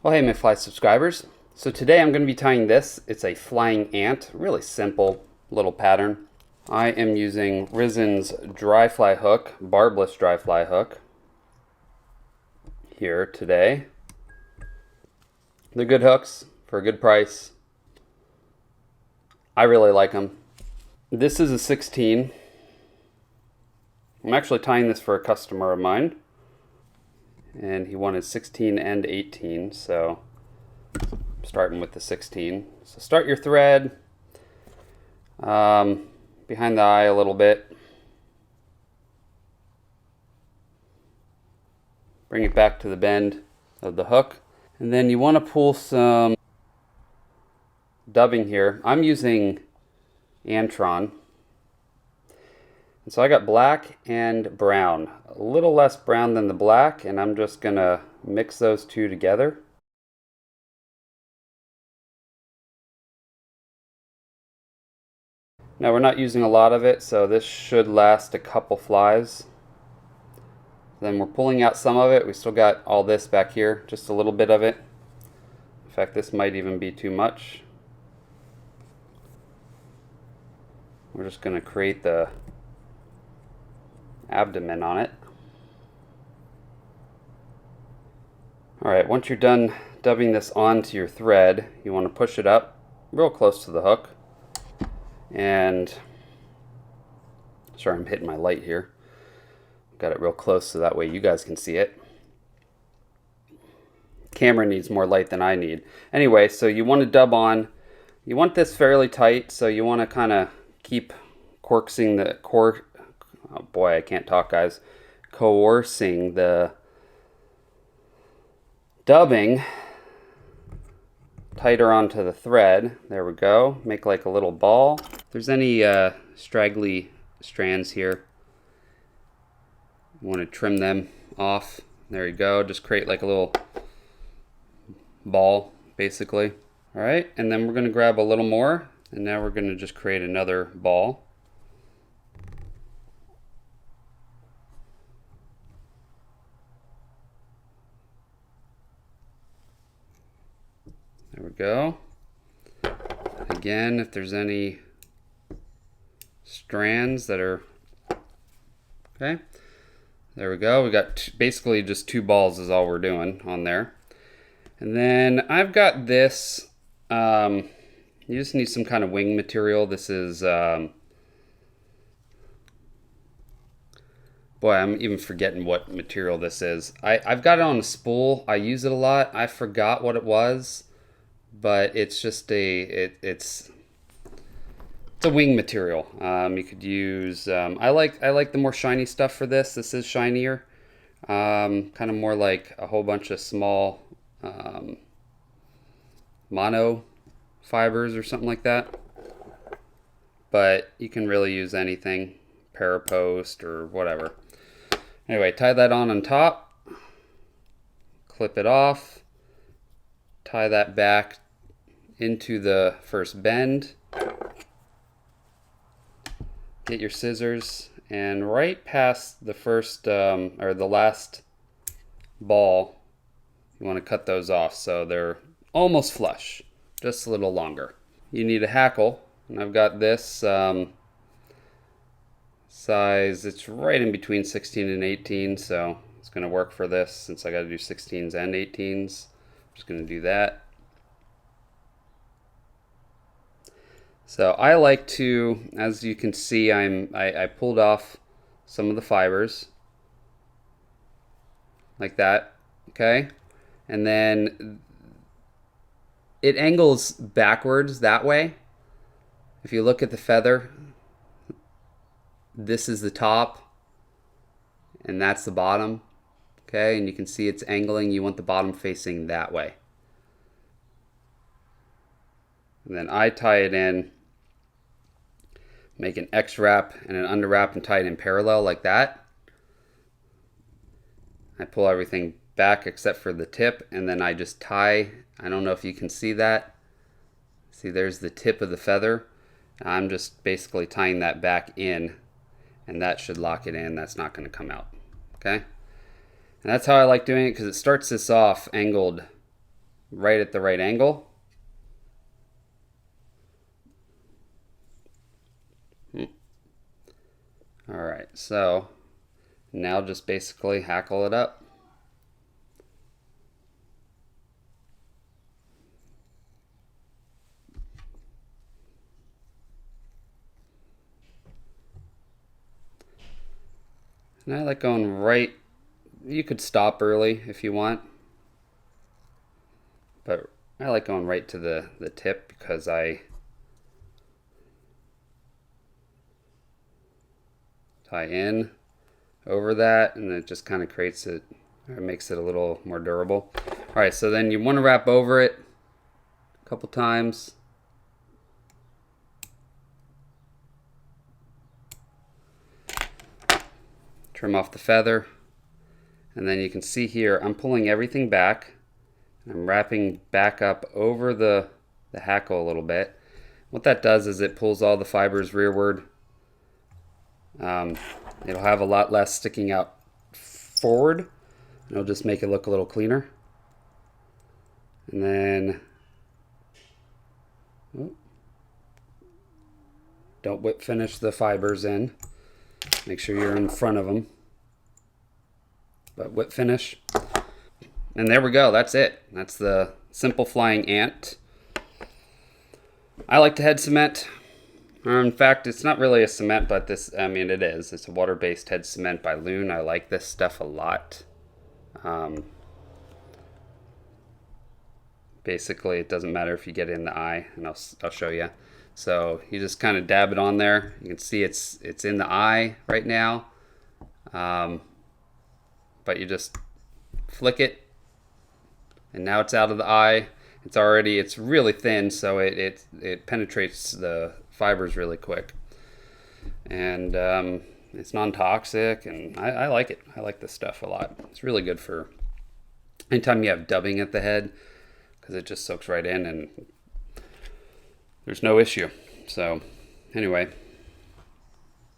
Well, hey McFly subscribers. So today I'm going to be tying this. It's a flying ant, really simple little pattern. I am using Risen's dry fly hook, barbless dry fly hook here today. They're good hooks for a good price. I really like them. This is a 16. I'm actually tying this for a customer of mine, and he wanted 16 and 18, so I'm starting with the 16. So start your thread behind the eye a little bit. Bring it back to the bend of the hook, and then you want to pull some dubbing here. I'm using Antron. And so I got black and brown, a little less brown than the black, and I'm just gonna mix those two together. Now we're not using a lot of it, so this should last a couple flies. Then we're pulling out some of it. We still got all this back here, just a little bit of it. In fact, this might even be too much. We're just gonna create the abdomen on it. Alright, once you're done dubbing this onto your thread, you want to push it up real close to the hook. And, sorry, I'm hitting my light here. Got it real close so that way you guys can see it. Camera needs more light than I need. Anyway, so you want to dub on. You want this fairly tight, so you want to kind of keep coercing the oh boy, I can't talk, guys. Coercing the dubbing tighter onto the thread. There we go. Make like a little ball. If there's any straggly strands here, you want to trim them off. There you go. Just create like a little ball, basically. All right, and then we're going to grab a little more, and now we're going to just create another ball. There we go. Again, if there's any strands that are okay, there we go. We got basically just two balls is all we're doing on there. And then I've got this. You just need some kind of wing material. This is boy, I'm even forgetting what material this is. I've got it on a spool. I use it a lot. I forgot what it was, but it's just it's a wing material. You could use I like the more shiny stuff for this. This is shinier, kind of more like a whole bunch of small mono fibers or something like that. But you can really use anything, parapost or whatever. Anyway, tie that on top, clip it off, tie that back into the first bend. Get your scissors, and right past the first or the last ball, you want to cut those off so they're almost flush, just a little longer. You need a hackle, and I've got this size. It's right in between 16 and 18, so it's going to work for this since I got to do 16s and 18s. I'm just going to do that. So I like to, as you can see, I pulled off some of the fibers like that, okay? And then it angles backwards that way. If you look at the feather, this is the top and that's the bottom, okay? And you can see it's angling. You want the bottom facing that way. And then I tie it in, make an X wrap and an under wrap and tie it in parallel like that. I pull everything back except for the tip, and then I just tie. I don't know if you can see that. See, there's the tip of the feather. I'm just basically tying that back in, and that should lock it in. That's not going to come out, okay? And that's how I like doing it, because it starts this off angled right at the right angle. All right, so now just basically hackle it up. And I like going right, you could stop early if you want, but I like going right to the tip because I tie in over that, and it just kind of creates it, or makes it a little more durable. All right, so then you want to wrap over it a couple times. Trim off the feather, and then you can see here I'm pulling everything back. I'm wrapping back up over the hackle a little bit. What that does is it pulls all the fibers rearward. It'll have a lot less sticking out forward. It'll just make it look a little cleaner. And then, don't whip finish the fibers in. Make sure you're in front of them. But whip finish. And there we go, that's it. That's the simple flying ant. I like to head cement. In fact, it's not really a cement, but this, I mean, it is. It's a water-based head cement by Loon. I like this stuff a lot. Basically, it doesn't matter if you get it in the eye, and I'll show you. So you just kind of dab it on there. You can see it's in the eye right now. But you just flick it, and now it's out of the eye. It's really thin, so it penetrates the fibers really quick. And it's non-toxic, and I like it. I like this stuff a lot. It's really good for anytime you have dubbing at the head, because it just soaks right in and there's no issue. So anyway,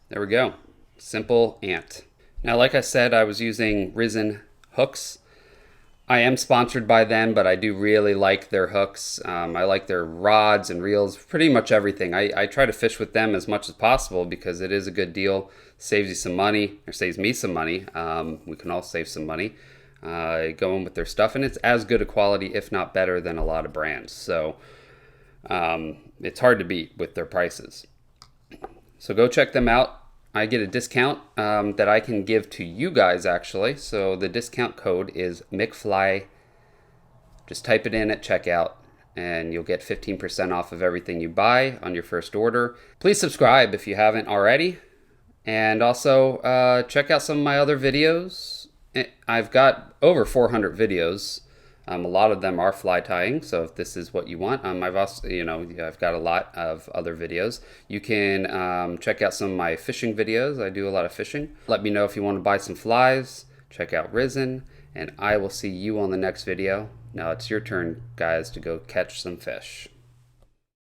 there we go. Simple ant. Now, like I said, I was using Risen hooks. I am sponsored by them, but I do really like their hooks. I like their rods and reels, pretty much everything. I try to fish with them as much as possible because it is a good deal. Saves you some money, or saves me some money. We can all save some money going with their stuff, and it's as good a quality, if not better, than a lot of brands. So it's hard to beat with their prices. So go check them out. I get a discount that I can give to you guys, actually. So the discount code is McFly. Just type it in at checkout, and you'll get 15% off of everything you buy on your first order. Please subscribe if you haven't already. And also check out some of my other videos. I've got over 400 videos. A lot of them are fly tying, so if this is what you want, I've also, I've got a lot of other videos. You can check out some of my fishing videos. I do a lot of fishing. Let me know if you want to buy some flies. Check out Risen, and I will see you on the next video. Now it's your turn, guys, to go catch some fish.